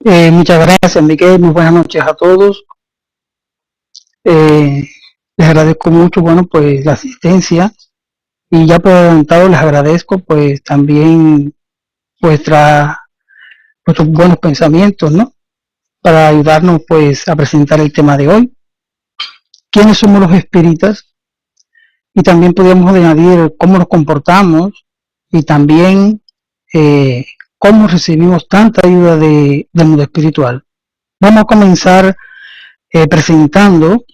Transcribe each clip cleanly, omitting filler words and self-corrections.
Muchas gracias, Miguel. Muy buenas noches a todos. Eh, Les agradezco mucho, bueno, pues la asistencia y ya por adelantado les agradezco, pues también vuestra, vuestros buenos pensamientos, ¿no? Para ayudarnos, pues, a presentar el tema de hoy. ¿Quiénes somos los espíritas? Y también podríamos añadir cómo nos comportamos y también eh, cómo recibimos tanta ayuda del mundo espiritual. Vamos a comenzar presentando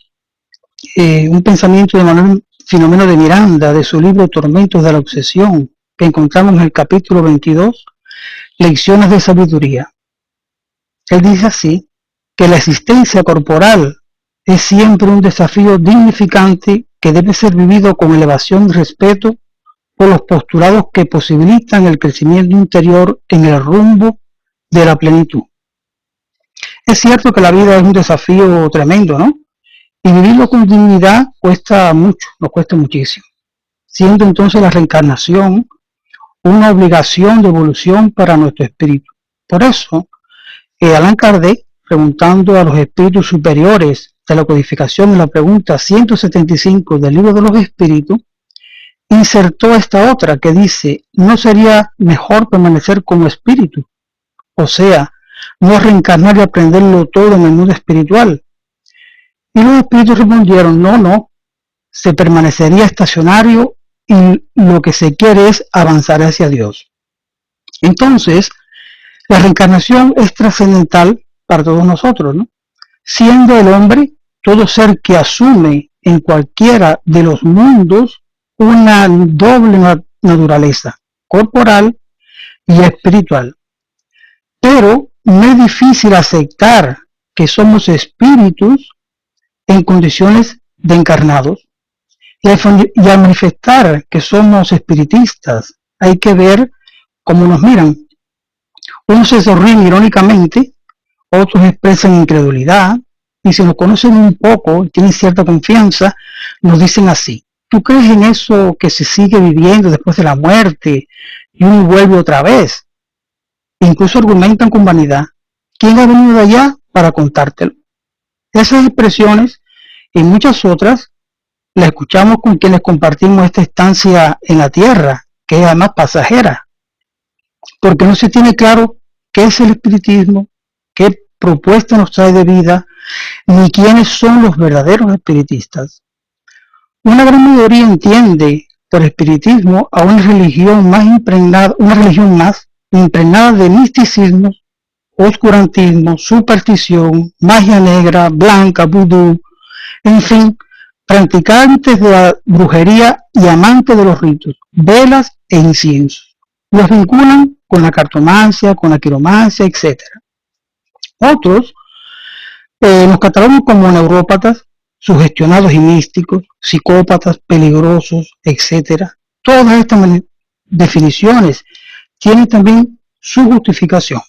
un pensamiento de Manuel Filomeno de Miranda, de su libro Tormentos de la Obsesión, que encontramos en el capítulo 22, Lecciones de Sabiduría. Él dice así, que la existencia corporal es siempre un desafío dignificante que debe ser vivido con elevación y respeto por los postulados que posibilitan el crecimiento interior en el rumbo de la plenitud. Es cierto que la vida es un desafío tremendo, ¿no? Y vivirlo con dignidad cuesta mucho, nos cuesta muchísimo, siendo entonces la reencarnación una obligación de evolución para nuestro espíritu. Por eso, Allan Kardec, preguntando a los espíritus superiores de la codificación en la pregunta 175 del libro de los espíritus, insertó esta otra que dice, ¿no sería mejor permanecer como espíritu? O sea, no reencarnar y aprenderlo todo en el mundo espiritual. Y los espíritus respondieron, no, se permanecería estacionario y lo que se quiere es avanzar hacia Dios. Entonces, la reencarnación es trascendental para todos nosotros, ¿no? Siendo el hombre todo ser que asume en cualquiera de los mundos una doble naturaleza, corporal y espiritual. Pero no es difícil aceptar que somos espíritus en condiciones de encarnados. Y al manifestar que somos espiritistas, hay que ver cómo nos miran. Unos se sonríen irónicamente, otros expresan incredulidad, y si nos conocen un poco y tienen cierta confianza, nos dicen así, ¿tú crees en eso que se sigue viviendo después de la muerte y uno vuelve otra vez? Incluso argumentan con vanidad, ¿quién ha venido de allá para contártelo? Esas expresiones y muchas otras las escuchamos con quienes compartimos esta estancia en la tierra, que es además pasajera, porque no se tiene claro qué es el espiritismo, qué propuesta nos trae de vida, ni quiénes son los verdaderos espiritistas. Una gran mayoría entiende por espiritismo a una religión más impregnada de misticismo, oscurantismo, superstición, magia negra, blanca, vudú, en fin, practicantes de la brujería y amantes de los ritos, velas e inciensos. Los vinculan con la cartomancia, con la quiromancia, etc. Otros los catalogan como neurópatas, sugestionados y místicos, psicópatas, peligrosos, etc. Todas estas definiciones tienen también su justificación.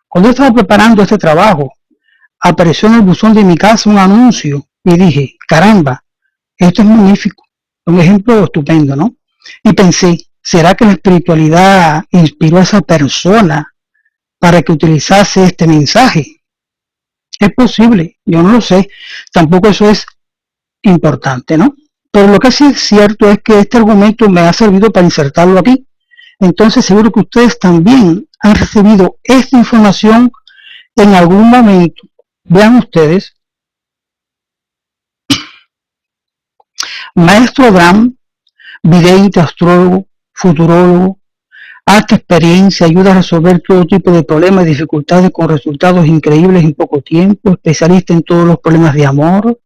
Cuando yo estaba preparando este trabajo, apareció en el buzón de mi casa un anuncio y dije, caramba, esto es magnífico, un ejemplo estupendo, ¿no? Y pensé, ¿será que la espiritualidad inspiró a esa persona para que utilizase este mensaje? Es posible, yo no lo sé, tampoco eso es importante, ¿no? Pero lo que sí es cierto es que este argumento me ha servido para insertarlo aquí. Entonces seguro que ustedes también han recibido esta información en algún momento. Vean ustedes, Maestro Abraham, vidente, astrólogo, futurólogo, alta experiencia, ayuda a resolver todo tipo de problemas y dificultades con resultados increíbles en poco tiempo, especialista en todos los problemas de amor,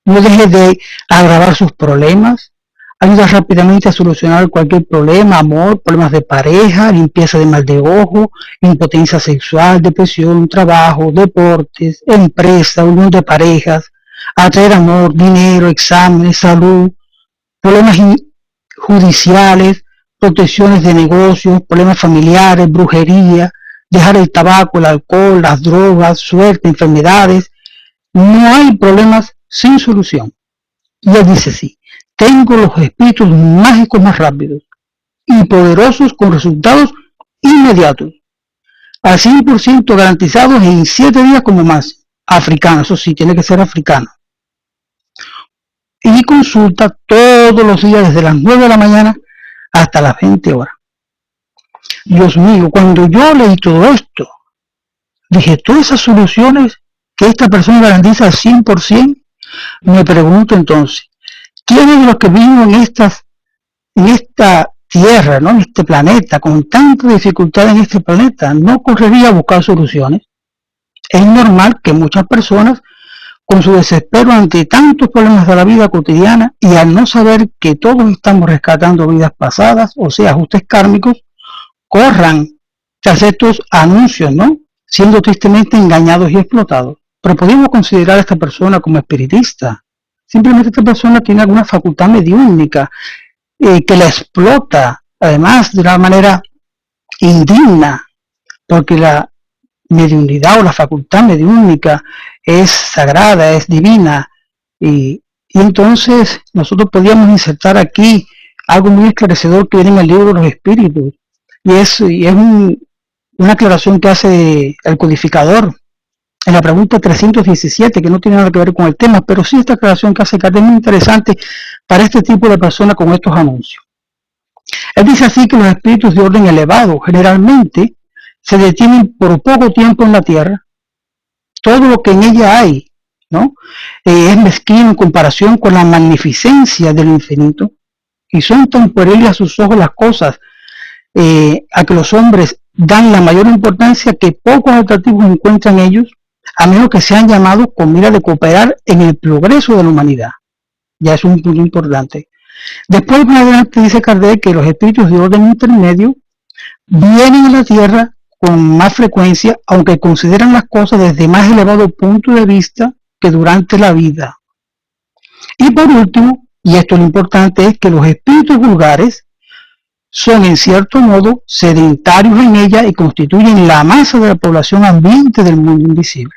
no deje de agravar sus problemas, ayuda rápidamente a solucionar cualquier problema, amor, problemas de pareja, limpieza de mal de ojo, impotencia sexual, depresión, trabajo, deportes, empresa, unión de parejas, atraer amor, dinero, exámenes, salud, problemas judiciales, protecciones de negocios, problemas familiares, brujería, dejar el tabaco, el alcohol, las drogas, suerte, enfermedades. No hay problemas sin solución. Y él dice así, tengo los espíritus mágicos más rápidos y poderosos con resultados inmediatos. al 100% garantizados en 7 días como más. Africano, eso sí, tiene que ser africano. Y consulta todos los días desde las 9 de la mañana hasta las 20 horas. Dios mío, cuando yo leí todo esto, dije, todas esas soluciones que esta persona garantiza al 100%, me pregunto entonces, ¿quiénes de los que viven en esta tierra, ¿no? En este planeta, con tanta dificultad en este planeta, no correría a buscar soluciones? Es normal que muchas personas, con su desespero ante tantos problemas de la vida cotidiana y al no saber que todos estamos rescatando vidas pasadas, o sea, ajustes kármicos, corran tras estos anuncios, ¿no? Siendo tristemente engañados y explotados. Pero podemos considerar a esta persona como espiritista. Simplemente esta persona tiene alguna facultad mediúnica que la explota, además de una manera indigna, porque la mediunidad o la facultad mediúnica es sagrada, es divina, y entonces nosotros podríamos insertar aquí algo muy esclarecedor que viene en el libro de los espíritus, y es una aclaración que hace el codificador en la pregunta 317, que no tiene nada que ver con el tema, pero sí esta aclaración que hace Kardec es muy interesante para este tipo de personas con estos anuncios. Él dice así que los espíritus de orden elevado generalmente se detienen por poco tiempo en la tierra. Todo lo que en ella hay, ¿no? Es mezquino en comparación con la magnificencia del infinito, y son tan pueriles a sus ojos las cosas a que los hombres dan la mayor importancia que pocos atractivos encuentran ellos, a menos que sean llamados con mira de cooperar en el progreso de la humanidad. Ya es un punto importante. Después, más adelante, dice Kardec que los espíritus de orden intermedio vienen a la tierra con más frecuencia, aunque consideran las cosas desde más elevado punto de vista que durante la vida. Y por último, y esto es lo importante, es que los espíritus vulgares son en cierto modo sedentarios en ella y constituyen la masa de la población ambiente del mundo invisible.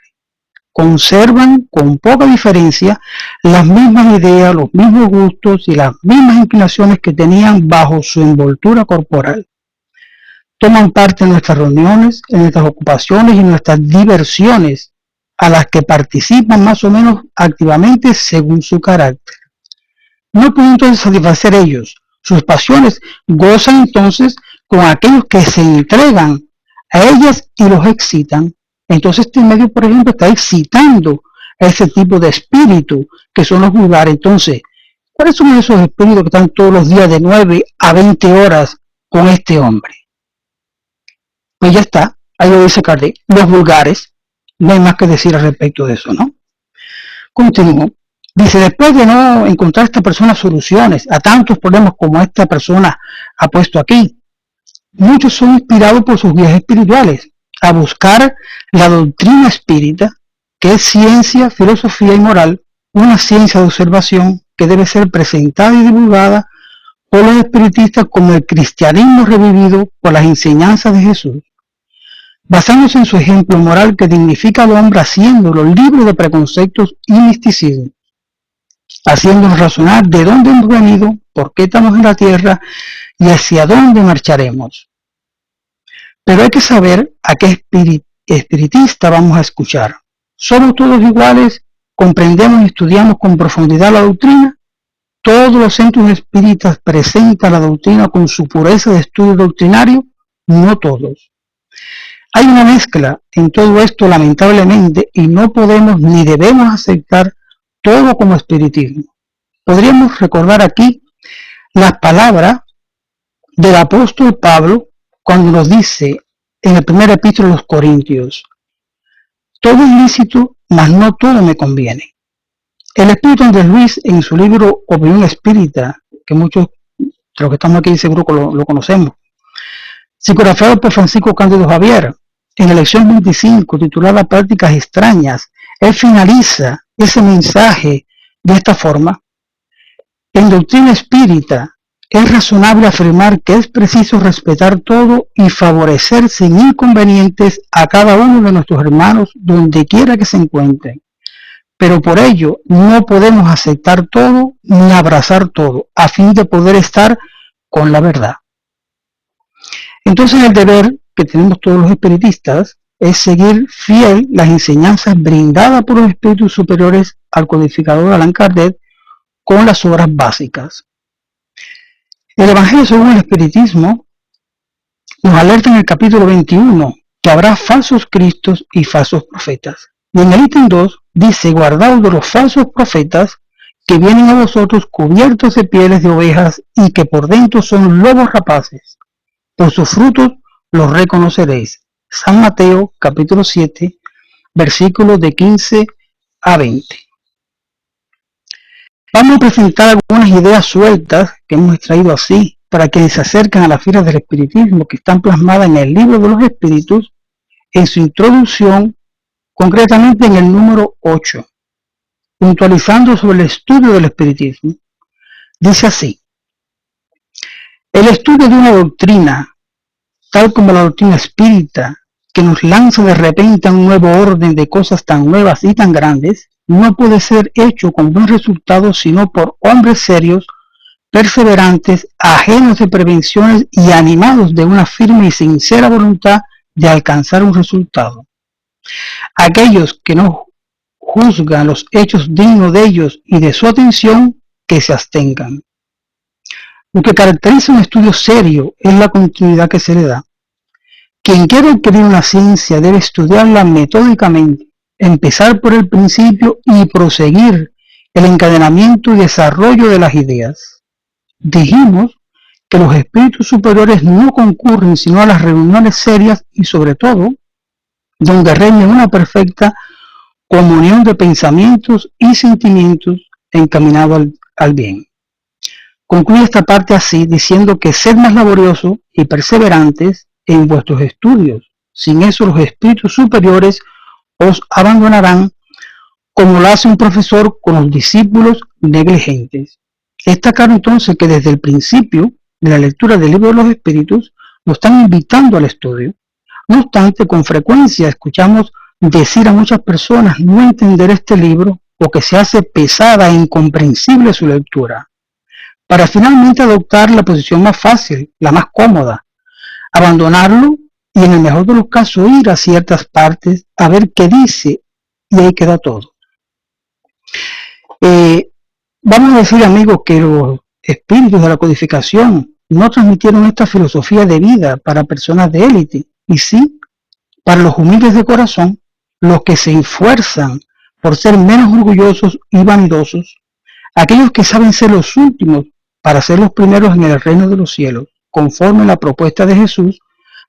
Conservan con poca diferencia las mismas ideas, los mismos gustos y las mismas inclinaciones que tenían bajo su envoltura corporal. Toman parte en nuestras reuniones, en nuestras ocupaciones y en nuestras diversiones, a las que participan más o menos activamente según su carácter. No pueden entonces satisfacer ellos sus pasiones, gozan entonces con aquellos que se entregan a ellas y los excitan. Entonces este medio, por ejemplo, está excitando a ese tipo de espíritu que son los vulgares. Entonces, ¿cuáles son esos espíritus que están todos los días de 9 a 20 horas con este hombre? Pues ya está, ahí lo dice Kardec, los vulgares. No hay más que decir al respecto de eso, ¿no? Continúo. Dice, después de no encontrar esta persona soluciones a tantos problemas como esta persona ha puesto aquí, muchos son inspirados por sus guías espirituales a buscar la doctrina espírita, que es ciencia, filosofía y moral, una ciencia de observación que debe ser presentada y divulgada por los espiritistas como el cristianismo revivido por las enseñanzas de Jesús, basándose en su ejemplo moral que dignifica al hombre haciéndolo libre de preconceptos y misticismo, haciéndonos razonar de dónde hemos venido, por qué estamos en la tierra y hacia dónde marcharemos. Pero hay que saber a qué espiritista vamos a escuchar. ¿Somos todos iguales? ¿Comprendemos y estudiamos con profundidad la doctrina? ¿Todos los centros espíritas presentan la doctrina con su pureza de estudio doctrinario? No todos. Hay una mezcla en todo esto, lamentablemente, y no podemos ni debemos aceptar todo como espiritismo. Podríamos recordar aquí las palabras del apóstol Pablo cuando nos dice en el primer epístola de los Corintios: todo es lícito, mas no todo me conviene. El espíritu Andrés Luis, en su libro Opinión Espírita, que muchos de los que estamos aquí seguro que lo conocemos, psicografiado por Francisco Cándido Javier, en la lección 25, titulada Prácticas Extrañas, él finaliza ese mensaje de esta forma: en doctrina espírita es razonable afirmar que es preciso respetar todo y favorecer sin inconvenientes a cada uno de nuestros hermanos donde quiera que se encuentren. Pero por ello no podemos aceptar todo ni abrazar todo, a fin de poder estar con la verdad. Entonces el deber que tenemos todos los espiritistas es seguir fiel las enseñanzas brindadas por los espíritus superiores al codificador Allan Kardec con las obras básicas. El Evangelio según el Espiritismo nos alerta en el capítulo 21 que habrá falsos cristos y falsos profetas. Y en el ítem 2 dice: guardaos de los falsos profetas que vienen a vosotros cubiertos de pieles de ovejas y que por dentro son lobos rapaces. Por sus frutos los reconoceréis. San Mateo capítulo 7, versículos de 15 a 20. Vamos a presentar algunas ideas sueltas que hemos extraído así para que se acerquen a las filas del espiritismo que están plasmadas en el libro de los espíritus en su introducción, concretamente en el número 8, puntualizando sobre el estudio del espiritismo. Dice así: el estudio de una doctrina, tal como la doctrina espírita, que nos lanza de repente a un nuevo orden de cosas tan nuevas y tan grandes, no puede ser hecho con buen resultado sino por hombres serios, perseverantes, ajenos de prevenciones y animados de una firme y sincera voluntad de alcanzar un resultado. Aquellos que no juzgan los hechos dignos de ellos y de su atención, que se abstengan. Lo que caracteriza un estudio serio es la continuidad que se le da. Quien quiere adquirir una ciencia debe estudiarla metódicamente, empezar por el principio y proseguir el encadenamiento y desarrollo de las ideas. Dijimos que los espíritus superiores no concurren sino a las reuniones serias y sobre todo donde reina una perfecta comunión de pensamientos y sentimientos encaminados al bien. Concluye esta parte así, diciendo que sed más laboriosos y perseverantes en vuestros estudios. Sin eso los espíritus superiores os abandonarán, como lo hace un profesor con los discípulos negligentes. Está claro entonces que desde el principio de la lectura del libro de los espíritus nos están invitando al estudio. No obstante, con frecuencia escuchamos decir a muchas personas no entender este libro o que se hace pesada e incomprensible su lectura, para finalmente adoptar la posición más fácil, la más cómoda, abandonarlo y en el mejor de los casos ir a ciertas partes a ver qué dice y ahí queda todo. Vamos a decir, amigos, que los espíritus de la codificación no transmitieron esta filosofía de vida para personas de élite, y sí para los humildes de corazón, los que se esfuerzan por ser menos orgullosos y vanidosos, aquellos que saben ser los últimos para ser los primeros en el reino de los cielos, conforme a la propuesta de Jesús,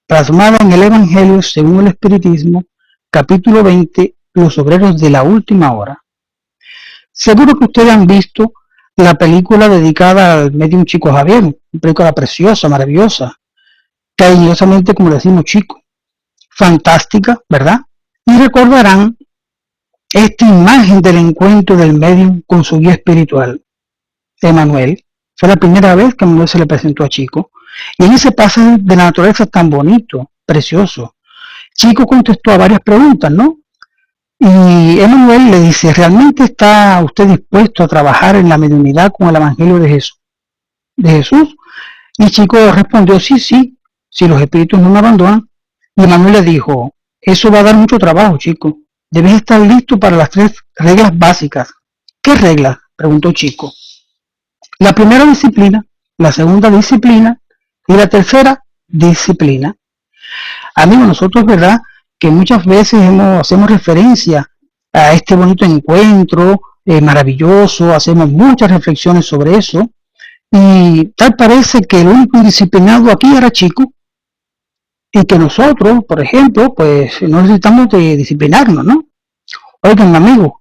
plasmada en el Evangelio según el Espiritismo, capítulo 20, los obreros de la última hora. Seguro que ustedes han visto la película dedicada al medium Chico Javier, una película preciosa, maravillosa, cariñosamente como le decimos Chico, fantástica, ¿verdad? Y recordarán esta imagen del encuentro del medium con su guía espiritual, Emanuel. Fue la primera vez que Emanuel se le presentó a Chico, y en ese pasaje de la naturaleza tan bonito, precioso, Chico contestó a varias preguntas, ¿no? Y Emanuel le dice: ¿realmente está usted dispuesto a trabajar en la mediunidad con el Evangelio de Jesús? Y Chico respondió: sí, si los espíritus no me abandonan. Y Emanuel le dijo: eso va a dar mucho trabajo, Chico. Debes estar listo para las 3 reglas básicas. ¿Qué reglas?, preguntó Chico. La primera, disciplina; la segunda, disciplina; y la tercera, disciplina. Amigos, nosotros, ¿verdad?, que muchas veces hacemos referencia a este bonito encuentro maravilloso, hacemos muchas reflexiones sobre eso, y tal parece que el único indisciplinado aquí era Chico, y que nosotros, por ejemplo, pues no necesitamos de disciplinarnos, ¿no? Oigan, amigos,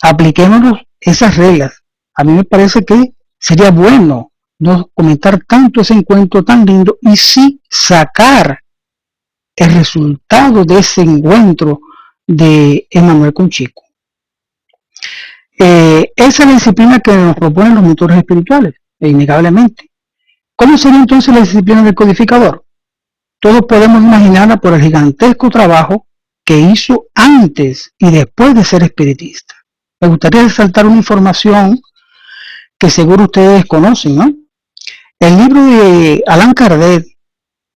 apliquémonos esas reglas. A mí me parece que sería bueno no comentar tanto ese encuentro tan lindo y sí sacar el resultado de ese encuentro de Emanuel con Chico. Esa es la disciplina que nos proponen los mentores espirituales, innegablemente. ¿Cómo sería entonces la disciplina del codificador? Todos podemos imaginarla por el gigantesco trabajo que hizo antes y después de ser espiritista. Me gustaría resaltar una información que seguro ustedes conocen, ¿no? El libro de Allan Kardec,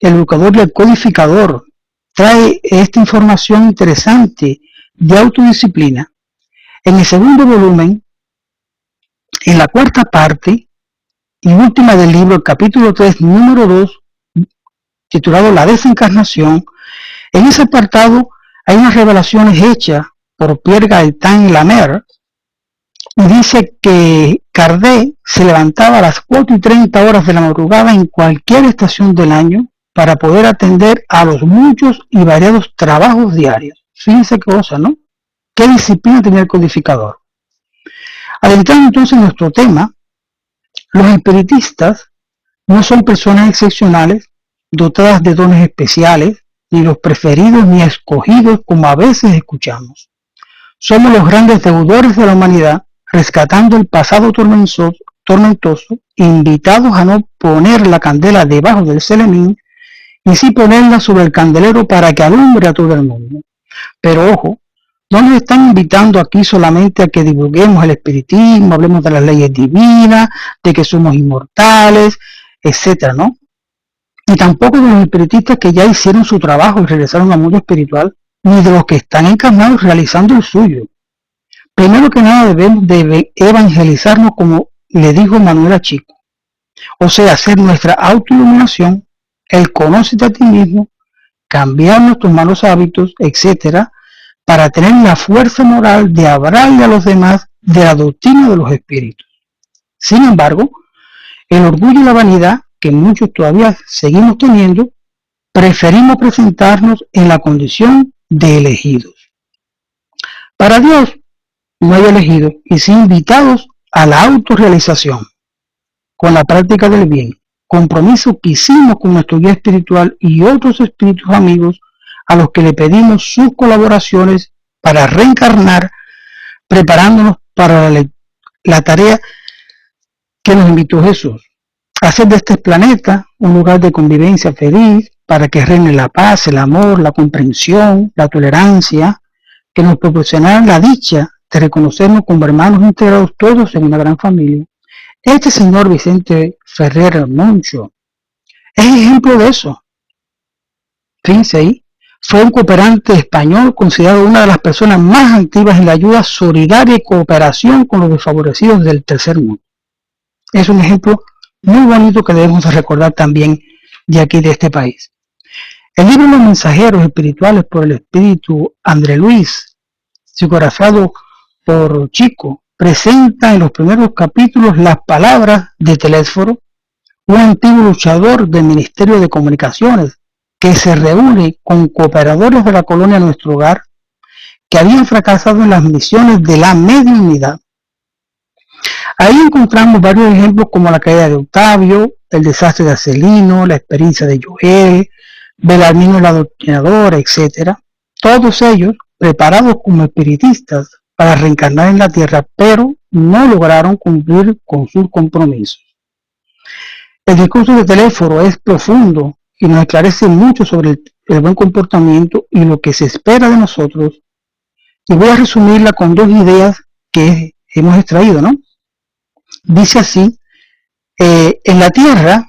el educador y el codificador, trae esta información interesante de autodisciplina. En el segundo volumen, en la cuarta parte y última del libro, el capítulo 3, número 2, titulado La desencarnación, en ese apartado hay unas revelaciones hechas por Pierre Gaëtan Lamer, y dice que Kardec se levantaba a las 4:30 de la madrugada en cualquier estación del año para poder atender a los muchos y variados trabajos diarios. Fíjense qué cosa, ¿no? ¿Qué disciplina tenía el codificador? Adentrando entonces en nuestro tema, los espiritistas no son personas excepcionales, dotadas de dones especiales, ni los preferidos ni escogidos como a veces escuchamos. Somos los grandes deudores de la humanidad, rescatando el pasado tormentoso, invitados a no poner la candela debajo del celemín, y sí ponerla sobre el candelero para que alumbre a todo el mundo. Pero ojo, no nos están invitando aquí solamente a que divulguemos el espiritismo, hablemos de las leyes divinas, de que somos inmortales, etcétera, ¿no? Y tampoco de los espiritistas que ya hicieron su trabajo y regresaron al mundo espiritual, ni de los que están encarnados realizando el suyo. Primero que nada debemos de evangelizarnos, como le dijo Manuela Chico, o sea, hacer nuestra autoiluminación, el conócete a ti mismo, cambiar nuestros malos hábitos, etcétera, para tener la fuerza moral de hablarle a los demás de la doctrina de los espíritus. Sin embargo, el orgullo y la vanidad, que muchos todavía seguimos teniendo, preferimos presentarnos en la condición de elegidos. Para Dios no hay elegidos, y sí invitados a la autorrealización, con la práctica del bien, compromiso que hicimos con nuestro guía espiritual y otros espíritus amigos a los que le pedimos sus colaboraciones para reencarnar, preparándonos para la tarea que nos invitó Jesús, hacer de este planeta un lugar de convivencia feliz, para que reine la paz, el amor, la comprensión, la tolerancia, que nos proporcionará la dicha de reconocernos como hermanos integrados todos en una gran familia. Este señor Vicente Ferrer Moncho es ejemplo de eso. Fíjense ahí, fue un cooperante español considerado una de las personas más activas en la ayuda solidaria y cooperación con los desfavorecidos del tercer mundo. Es un ejemplo muy bonito que debemos recordar también de aquí, de este país. El libro Los Mensajeros Espirituales por el Espíritu André Luis, psicografiado por Chico, presenta en los primeros capítulos las palabras de Telésforo, un antiguo luchador del Ministerio de Comunicaciones, que se reúne con cooperadores de la colonia Nuestro Hogar, que habían fracasado en las misiones de la mediunidad. Ahí encontramos varios ejemplos como la caída de Octavio, el desastre de Arcelino, la experiencia de Joel, Belarmino el adoctrinador, etc. Todos ellos preparados como espiritistas para reencarnar en la tierra, pero no lograron cumplir con sus compromisos. El discurso de Telésforo es profundo y nos esclarece mucho sobre el buen comportamiento y lo que se espera de nosotros. Y voy a resumirla con dos ideas que hemos extraído, ¿no? Dice así: en la tierra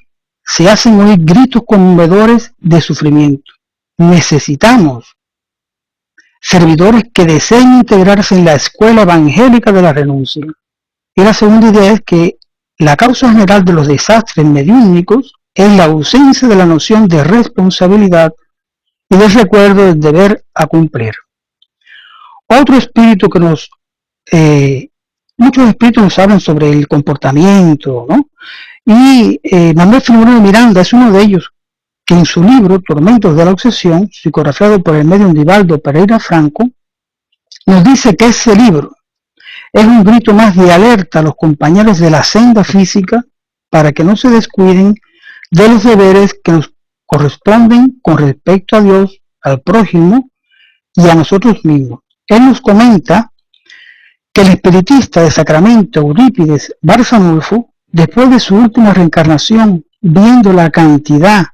se hacen oír gritos conmovedores de sufrimiento. Necesitamos servidores que deseen integrarse en la escuela evangélica de la renuncia. Y la segunda idea es que la causa general de los desastres mediúnicos es la ausencia de la noción de responsabilidad y del recuerdo del deber a cumplir. Otro espíritu que muchos espíritus nos hablan sobre el comportamiento, ¿no? Y Manuel Filomeno Miranda es uno de ellos, que en su libro Tormentos de la Obsesión, psicografiado por el medium Divaldo Pereira Franco, nos dice que ese libro es un grito más de alerta a los compañeros de la senda física para que no se descuiden de los deberes que nos corresponden con respecto a Dios, al prójimo y a nosotros mismos. Él nos comenta que el espiritista de Sacramento, Eurípides Barzanulfo, después de su última reencarnación, viendo la cantidad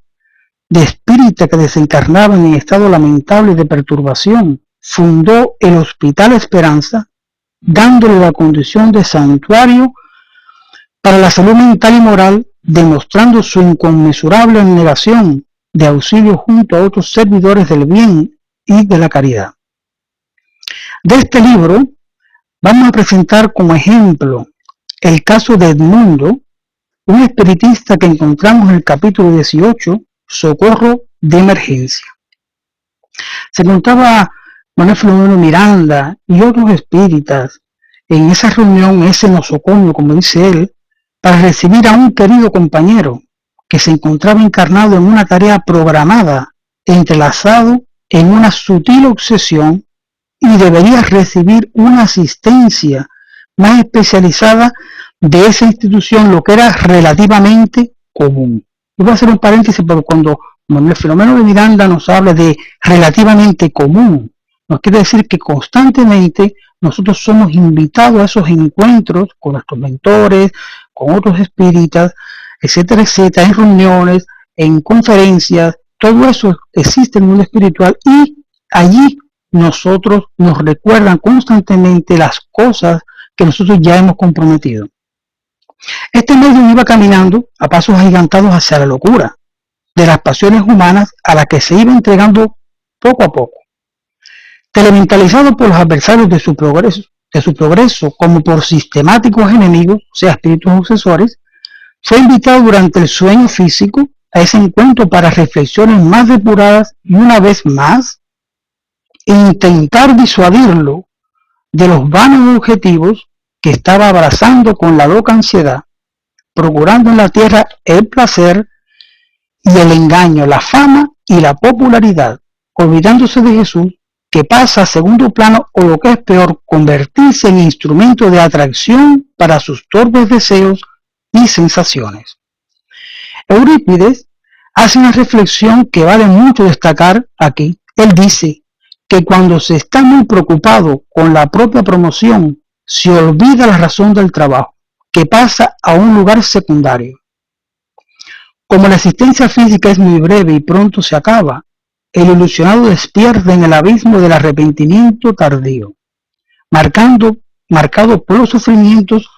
de espíritas que desencarnaban en estado lamentable de perturbación, fundó el Hospital Esperanza, dándole la condición de santuario para la salud mental y moral, demostrando su inconmensurable abnegación de auxilio junto a otros servidores del bien y de la caridad. De este libro vamos a presentar como ejemplo el caso de Edmundo, un espiritista que encontramos en el capítulo 18, Socorro de Emergencia. Se encontraba Manuel Filomeno Miranda y otros espíritas en esa reunión, ese nosocomio, como dice él, para recibir a un querido compañero que se encontraba encarnado en una tarea programada, entrelazado en una sutil obsesión, y debería recibir una asistencia más especializada de esa institución, lo que era relativamente común. Y voy a hacer un paréntesis porque cuando Manuel Filomeno de Miranda nos habla de relativamente común, nos quiere decir que constantemente nosotros somos invitados a esos encuentros con nuestros mentores, con otros espíritas, etcétera, etcétera, en reuniones, en conferencias. Todo eso existe en el mundo espiritual y allí nosotros nos recuerdan constantemente las cosas que nosotros ya hemos comprometido. Este medio iba caminando a pasos agigantados hacia la locura de las pasiones humanas a las que se iba entregando poco a poco. Telementalizado por los adversarios de su progreso como por sistemáticos enemigos, o sea, espíritus obsesores, fue invitado durante el sueño físico a ese encuentro para reflexiones más depuradas y una vez más intentar disuadirlo de los vanos objetivos que estaba abrazando con la loca ansiedad, procurando en la tierra el placer y el engaño, la fama y la popularidad, olvidándose de Jesús, que pasa a segundo plano o, lo que es peor, convertirse en instrumento de atracción para sus torpes deseos y sensaciones. Eurípides hace una reflexión que vale mucho destacar aquí. Él dice que cuando se está muy preocupado con la propia promoción, se olvida la razón del trabajo, que pasa a un lugar secundario. Como la existencia física es muy breve y pronto se acaba, el ilusionado despierta en el abismo del arrepentimiento tardío, marcado por los sufrimientos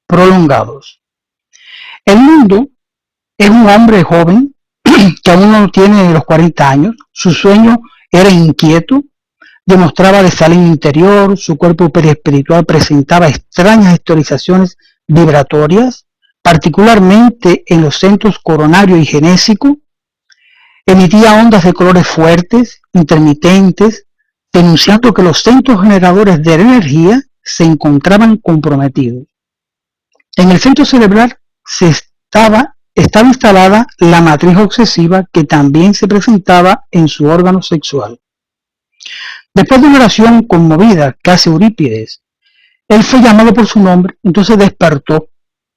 prolongados. El mundo es un hombre joven que aún no tiene los 40 años, su sueño era inquieto, demostraba desaliño interior, su cuerpo periespiritual presentaba extrañas historizaciones vibratorias, particularmente en los centros coronario y genésico, emitía ondas de colores fuertes, intermitentes, denunciando que los centros generadores de energía se encontraban comprometidos. En el centro cerebral estaba instalada la matriz obsesiva que también se presentaba en su órgano sexual. Después de una oración conmovida que hace Eurípides, él fue llamado por su nombre, entonces despertó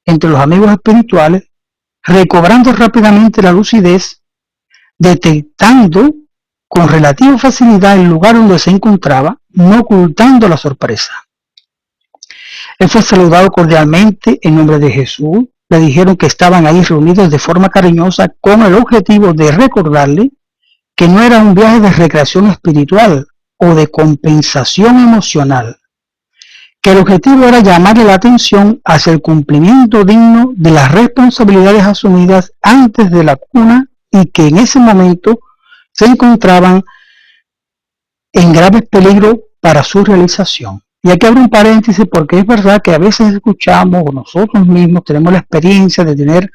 entre los amigos espirituales, recobrando rápidamente la lucidez, detectando con relativa facilidad el lugar donde se encontraba, no ocultando la sorpresa. Él fue saludado cordialmente en nombre de Jesús. Le dijeron que estaban ahí reunidos de forma cariñosa con el objetivo de recordarle que no era un viaje de recreación espiritual o de compensación emocional, que el objetivo era llamarle la atención hacia el cumplimiento digno de las responsabilidades asumidas antes de la cuna y que en ese momento se encontraban en grave peligro para su realización. Y aquí abro un paréntesis porque es verdad que a veces escuchamos o nosotros mismos tenemos la experiencia de tener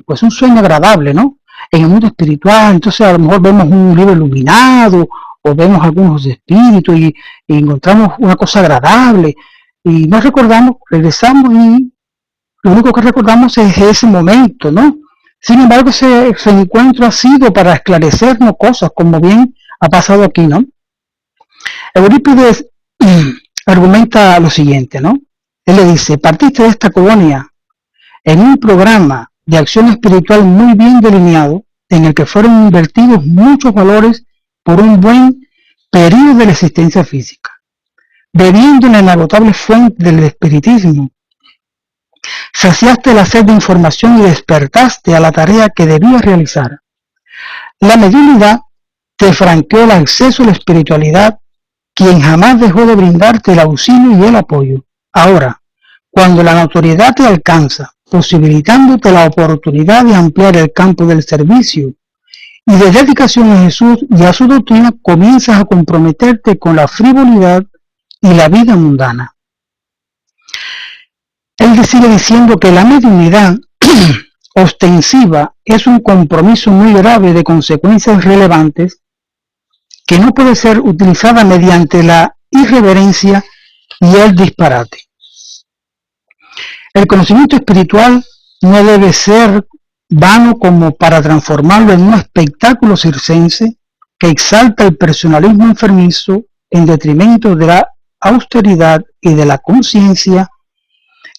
pues un sueño agradable, ¿no? En el mundo espiritual, entonces a lo mejor vemos un libro iluminado o vemos algunos espíritus y encontramos una cosa agradable y nos recordamos, regresamos y lo único que recordamos es ese momento, ¿no? Sin embargo, ese encuentro ha sido para esclarecernos cosas, como bien ha pasado aquí, ¿no? Eurípides argumenta lo siguiente, ¿no? Él le dice, partiste de esta colonia en un programa de acción espiritual muy bien delineado, en el que fueron invertidos muchos valores por un buen periodo de la existencia física, bebiendo en la inagotable fuente del espiritismo. Saciaste la sed de información y despertaste a la tarea que debías realizar. La mediunidad te franqueó el acceso a la espiritualidad, quien jamás dejó de brindarte el auxilio y el apoyo. Ahora, cuando la notoriedad te alcanza, posibilitándote la oportunidad de ampliar el campo del servicio y de dedicación a Jesús y a su doctrina, comienzas a comprometerte con la frivolidad y la vida mundana. Él sigue diciendo que la mediunidad ostensiva es un compromiso muy grave de consecuencias relevantes que no puede ser utilizada mediante la irreverencia y el disparate. El conocimiento espiritual no debe ser vano como para transformarlo en un espectáculo circense que exalta el personalismo enfermizo en detrimento de la austeridad y de la conciencia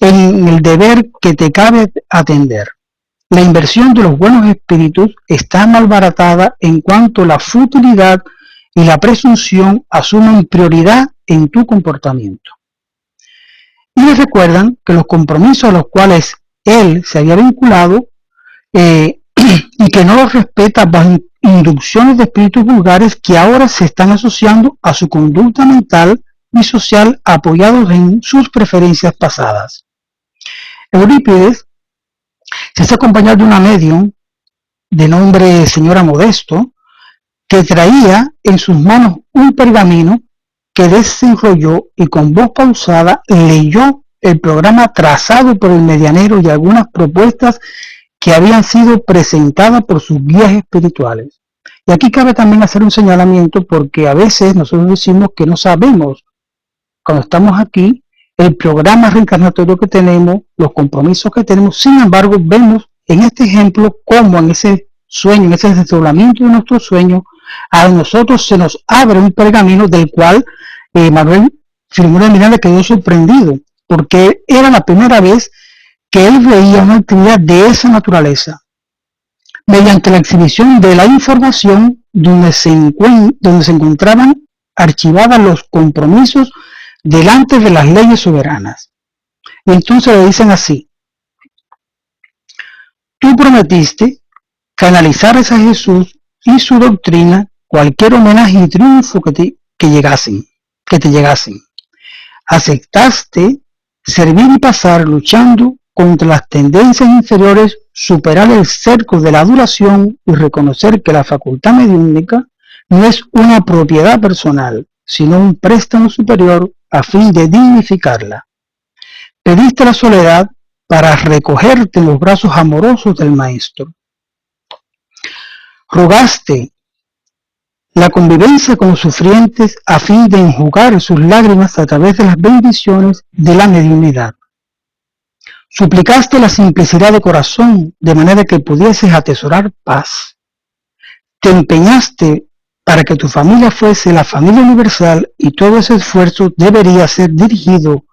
en el deber que te cabe atender. La inversión de los buenos espíritus está malbaratada en cuanto la futilidad y la presunción asumen prioridad en tu comportamiento. Y les recuerdan que los compromisos a los cuales él se había vinculado y que no los respeta bajo inducciones de espíritus vulgares que ahora se están asociando a su conducta mental y social apoyados en sus preferencias pasadas. Eurípides se hace acompañar de una medium de nombre señora Modesto, que traía en sus manos un pergamino que desenrolló y con voz pausada leyó el programa trazado por el medianero y algunas propuestas que habían sido presentadas por sus guías espirituales. Y aquí cabe también hacer un señalamiento porque a veces nosotros decimos que no sabemos, cuando estamos aquí, el programa reencarnatorio que tenemos, los compromisos que tenemos. Sin embargo, vemos en este ejemplo cómo en ese sueño, en ese desdoblamiento de nuestro sueño, a nosotros se nos abre un pergamino del cual Manuel Firmino de Miranda quedó sorprendido, porque era la primera vez que él veía una actividad de esa naturaleza, mediante la exhibición de la información donde se encontraban archivadas los compromisos delante de las leyes soberanas. Y entonces le dicen así: tú prometiste canalizares a Jesús y su doctrina cualquier homenaje y triunfo que te llegasen. Aceptaste servir y pasar luchando contra las tendencias inferiores, superar el cerco de la adulación y reconocer que la facultad mediúnica no es una propiedad personal, sino un préstamo superior a fin de dignificarla. Pediste la soledad para recogerte en los brazos amorosos del Maestro. Rogaste la convivencia con los sufrientes a fin de enjugar sus lágrimas a través de las bendiciones de la mediunidad. Suplicaste la simplicidad de corazón de manera que pudieses atesorar paz. Te empeñaste para que tu familia fuese la familia universal y todo ese esfuerzo debería ser dirigido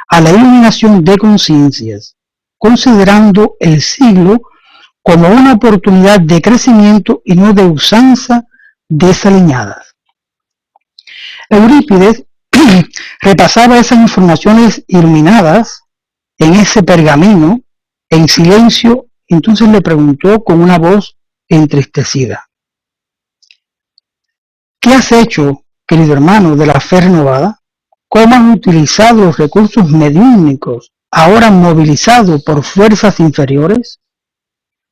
a la iluminación de conciencias, considerando el siglo como una oportunidad de crecimiento y no de usanza desaliñadas. Eurípides repasaba esas informaciones iluminadas en ese pergamino, en silencio, entonces le preguntó con una voz entristecida: ¿qué has hecho, querido hermano, de la fe renovada? ¿Cómo has utilizado los recursos mediúnicos, ahora movilizados por fuerzas inferiores?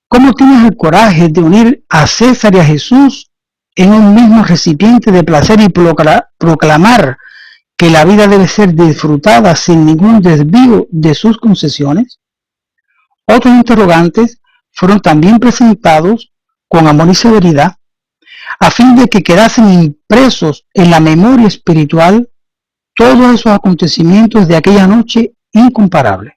¿Cómo tienes el coraje de unir a César y a Jesús en un mismo recipiente de placer y proclamar que la vida debe ser disfrutada sin ningún desvío de sus concesiones? Otros interrogantes fueron también presentados con amor y severidad, a fin de que quedasen impresos en la memoria espiritual todos esos acontecimientos de aquella noche incomparable.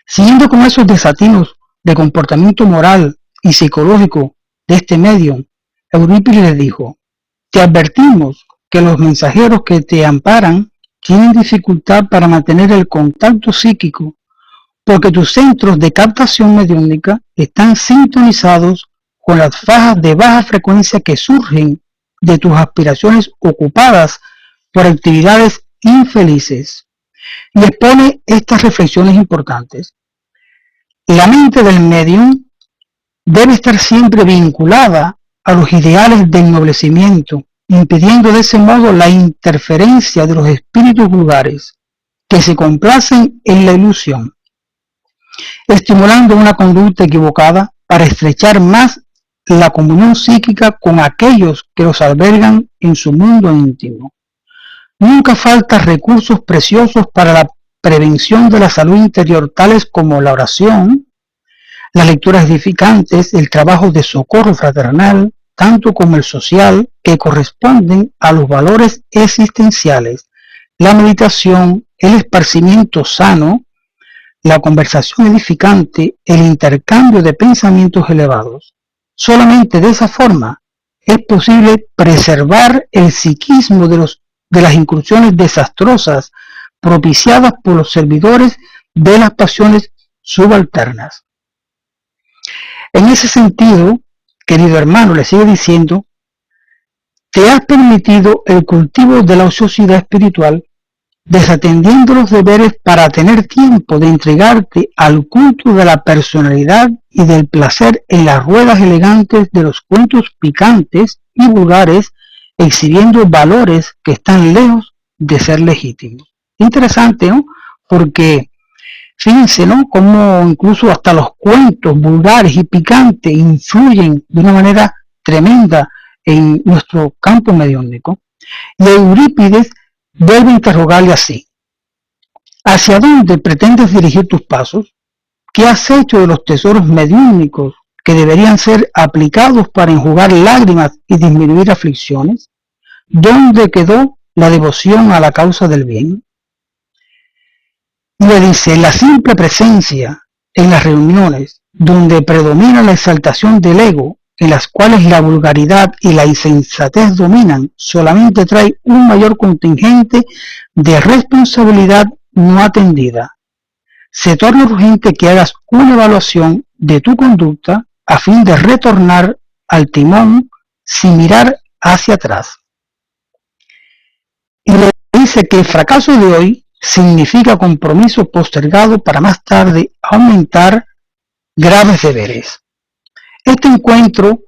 Siguiendo con esos desatinos de comportamiento moral y psicológico de este medium, Eurípides le dijo: te advertimos que los mensajeros que te amparan tienen dificultad para mantener el contacto psíquico, porque tus centros de captación mediúnica están sintonizados con las fajas de baja frecuencia que surgen de tus aspiraciones ocupadas por actividades infelices. Y expone estas reflexiones importantes. La mente del medium debe estar siempre vinculada a los ideales de ennoblecimiento, impidiendo de ese modo la interferencia de los espíritus vulgares que se complacen en la ilusión, estimulando una conducta equivocada para estrechar más la comunión psíquica con aquellos que los albergan en su mundo íntimo. Nunca faltan recursos preciosos para la prevención de la salud interior, tales como la oración, las lecturas edificantes, el trabajo de socorro fraternal, tanto como el social, que corresponden a los valores existenciales, la meditación, el esparcimiento sano, la conversación edificante, el intercambio de pensamientos elevados. Solamente de esa forma es posible preservar el psiquismo de las incursiones desastrosas propiciadas por los servidores de las pasiones subalternas. En ese sentido, querido hermano, le sigue diciendo, te has permitido el cultivo de la ociosidad espiritual, desatendiendo los deberes para tener tiempo de entregarte al culto de la personalidad y del placer en las ruedas elegantes de los cuentos picantes y vulgares, exhibiendo valores que están lejos de ser legítimos. Interesante, ¿no? Porque fíjense, ¿no? Cómo incluso hasta los cuentos vulgares y picantes influyen de una manera tremenda en nuestro campo mediúnico. Y Eurípides vuelve a interrogarle así: ¿hacia dónde pretendes dirigir tus pasos? ¿Qué has hecho de los tesoros mediúnicos que deberían ser aplicados para enjugar lágrimas y disminuir aflicciones? ¿Dónde quedó la devoción a la causa del bien? Y le dice, la simple presencia en las reuniones donde predomina la exaltación del ego, en las cuales la vulgaridad y la insensatez dominan, solamente trae un mayor contingente de responsabilidad no atendida. Se torna urgente que hagas una evaluación de tu conducta a fin de retornar al timón sin mirar hacia atrás. Y le dice que el fracaso de hoy significa compromiso postergado para más tarde aumentar graves deberes. Este encuentro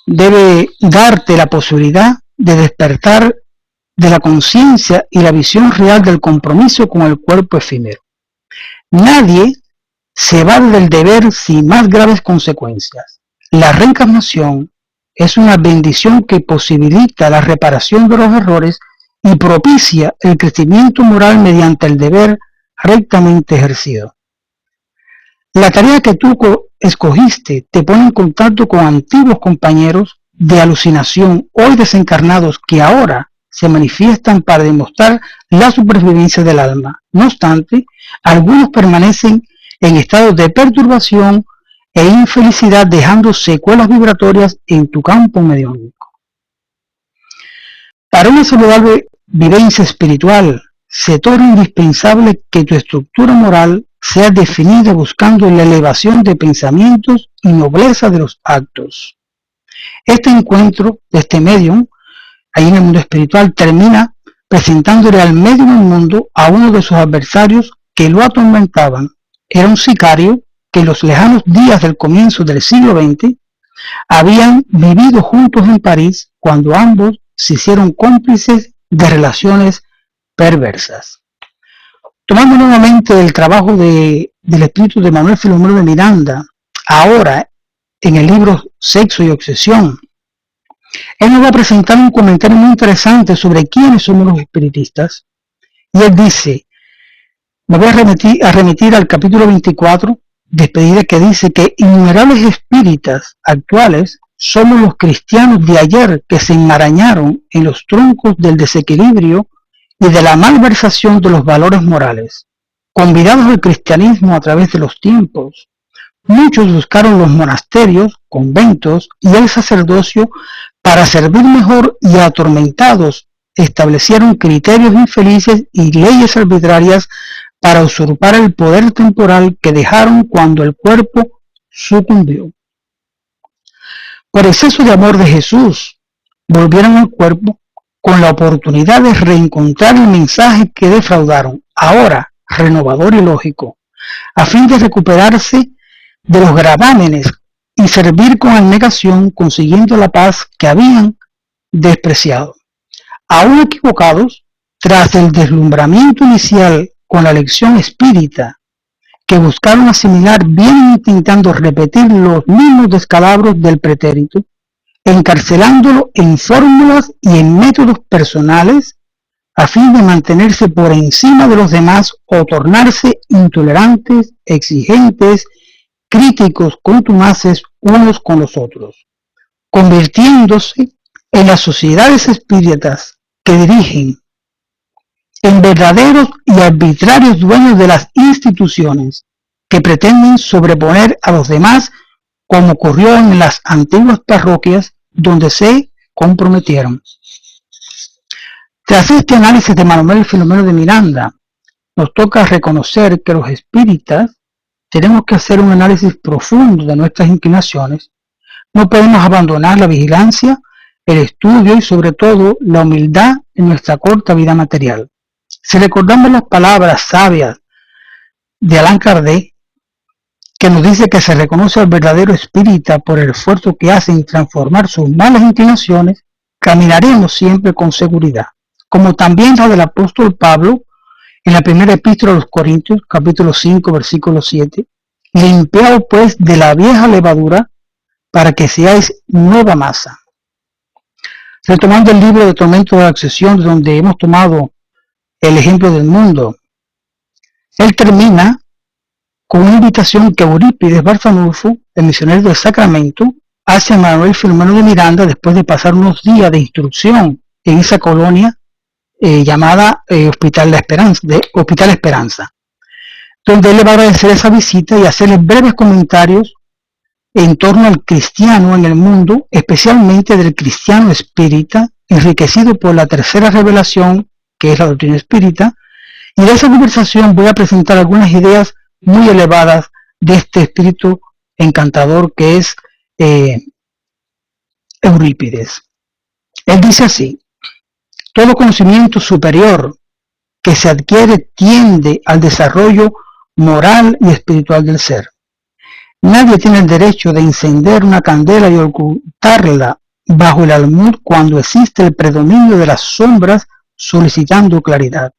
debe darte la posibilidad de despertar de la conciencia y la visión real del compromiso con el cuerpo efímero. Nadie se va del deber sin más graves consecuencias. La reencarnación es una bendición que posibilita la reparación de los errores y propicia el crecimiento moral mediante el deber rectamente ejercido. La tarea que tú escogiste te pone en contacto con antiguos compañeros de alucinación hoy desencarnados que ahora se manifiestan para demostrar la supervivencia del alma. No obstante, algunos permanecen en estado de perturbación e infelicidad, dejando secuelas vibratorias en tu campo mediúnico. Para una saludable vivencia espiritual, se torna indispensable que tu estructura moral sea definida buscando la elevación de pensamientos y nobleza de los actos. Este encuentro de este medium, ahí en el mundo espiritual, termina presentándole al medium del mundo a uno de sus adversarios que lo atormentaban. Era un sicario que en los lejanos días del comienzo del siglo XX habían vivido juntos en París cuando ambos se hicieron cómplices de relaciones perversas. Tomando nuevamente el trabajo del espíritu de Manuel Filomeno de Miranda, ahora en el libro Sexo y Obsesión, él nos va a presentar un comentario muy interesante sobre quiénes somos los espiritistas. Y él dice, me voy a remitir al capítulo 24, despedida, que dice que innumerables espíritas actuales somos los cristianos de ayer que se enmarañaron en los troncos del desequilibrio y de la malversación de los valores morales. Convidados al cristianismo a través de los tiempos, muchos buscaron los monasterios, conventos y el sacerdocio para servir mejor y atormentados establecieron criterios infelices y leyes arbitrarias para usurpar el poder temporal que dejaron cuando el cuerpo sucumbió. Por exceso de amor de Jesús, volvieron al cuerpo con la oportunidad de reencontrar el mensaje que defraudaron, ahora renovador y lógico, a fin de recuperarse de los gravámenes y servir con abnegación, consiguiendo la paz que habían despreciado. Aún equivocados, tras el deslumbramiento inicial con la lección espírita que buscaron asimilar, vienen intentando repetir los mismos descalabros del pretérito, encarcelándolo en fórmulas y en métodos personales a fin de mantenerse por encima de los demás o tornarse intolerantes, exigentes, críticos, contumaces unos con los otros, convirtiéndose en las sociedades espíritas que dirigen en verdaderos y arbitrarios dueños de las instituciones que pretenden sobreponer a los demás, como ocurrió en las antiguas parroquias donde se comprometieron. Tras este análisis de Manuel Filomeno de Miranda, nos toca reconocer que los espíritas tenemos que hacer un análisis profundo de nuestras inclinaciones. No podemos abandonar la vigilancia, el estudio y sobre todo la humildad en nuestra corta vida material. Si recordamos las palabras sabias de Allan Kardec, que nos dice que se reconoce al verdadero espírita por el esfuerzo que hace en transformar sus malas inclinaciones, caminaremos siempre con seguridad, como también la del apóstol Pablo en la primera epístola a los Corintios, capítulo 5, versículo 7, limpiaos pues de la vieja levadura para que seáis nueva masa. Retomando el libro de Tormento de la Obsesión, donde hemos tomado el ejemplo del mundo, él termina con una invitación que Eurípides Barçanufo, el misionero del Sacramento, hace a Manuel Filomeno de Miranda después de pasar unos días de instrucción en esa colonia llamada Hospital Esperanza, donde él le va a agradecer esa visita y hacerle breves comentarios en torno al cristiano en el mundo, especialmente del cristiano espírita, enriquecido por la tercera revelación, que es la doctrina espírita, y de esa conversación voy a presentar algunas ideas muy elevadas de este espíritu encantador que es Eurípides. Él dice así: todo conocimiento superior que se adquiere tiende al desarrollo moral y espiritual del ser. Nadie tiene el derecho de encender una candela y ocultarla bajo el almud cuando existe el predominio de las sombras solicitando claridad.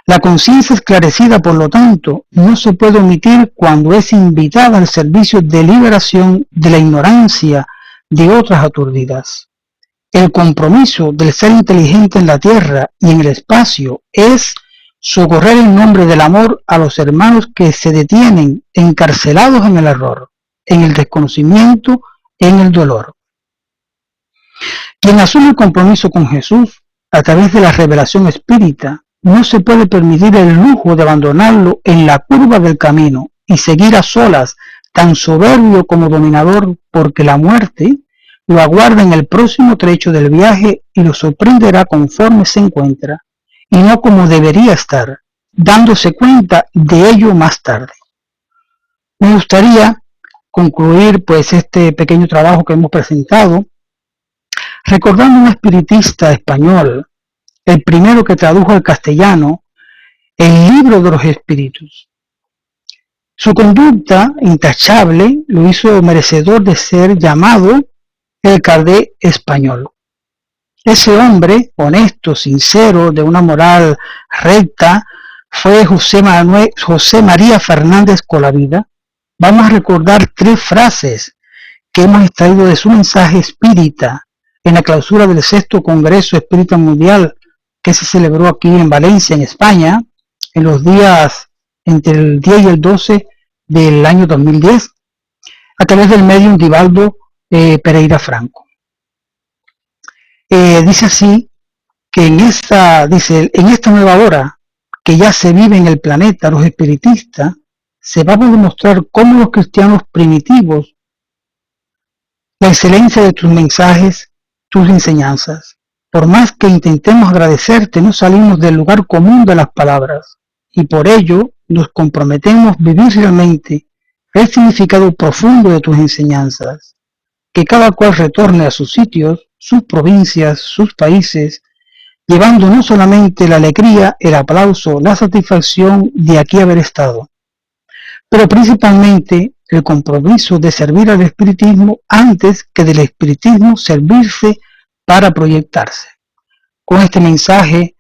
La conciencia esclarecida, por lo tanto, no se puede omitir cuando es invitada al servicio de liberación de la ignorancia de otras aturdidas. El compromiso del ser inteligente en la tierra y en el espacio es socorrer en nombre del amor a los hermanos que se detienen encarcelados en el error, en el desconocimiento, en el dolor. Quien asume el compromiso con Jesús a través de la revelación espírita no se puede permitir el lujo de abandonarlo en la curva del camino y seguir a solas, tan soberbio como dominador, porque la muerte lo aguarda en el próximo trecho del viaje y lo sorprenderá conforme se encuentra, y no como debería estar, dándose cuenta de ello más tarde. Me gustaría concluir pues este pequeño trabajo que hemos presentado recordando a un espiritista español, el primero que tradujo al castellano el libro de los espíritus. Su conducta intachable lo hizo merecedor de ser llamado el Kardec español. Ese hombre, honesto, sincero, de una moral recta, fue José María Fernández Colavida. Vamos a recordar 3 frases que hemos extraído de su mensaje espírita en la clausura del 6º Congreso Espírita Mundial que se celebró aquí en Valencia, en España, en los días entre el 10 y el 12 del año 2010, a través del medium Divaldo Pereira Franco. Dice así, que en esta nueva hora que ya se vive en el planeta, los espiritistas, se va a demostrar cómo los cristianos primitivos, la excelencia de tus mensajes, tus enseñanzas. Por más que intentemos agradecerte, no salimos del lugar común de las palabras, y por ello nos comprometemos a vivir realmente el significado profundo de tus enseñanzas, que cada cual retorne a sus sitios, sus provincias, sus países, llevando no solamente la alegría, el aplauso, la satisfacción de aquí haber estado, pero principalmente el compromiso de servir al espiritismo antes que del espiritismo servirse para proyectarse. Con este mensaje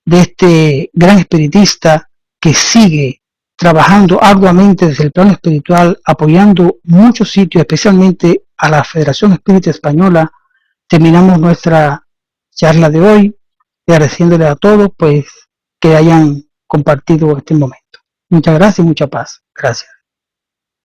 de este gran espiritista que sigue trabajando arduamente desde el plano espiritual, apoyando muchos sitios, especialmente a la Federación Espírita Española, terminamos nuestra charla de hoy, agradeciéndole a todos pues que hayan compartido este momento. Muchas gracias y mucha paz. Gracias.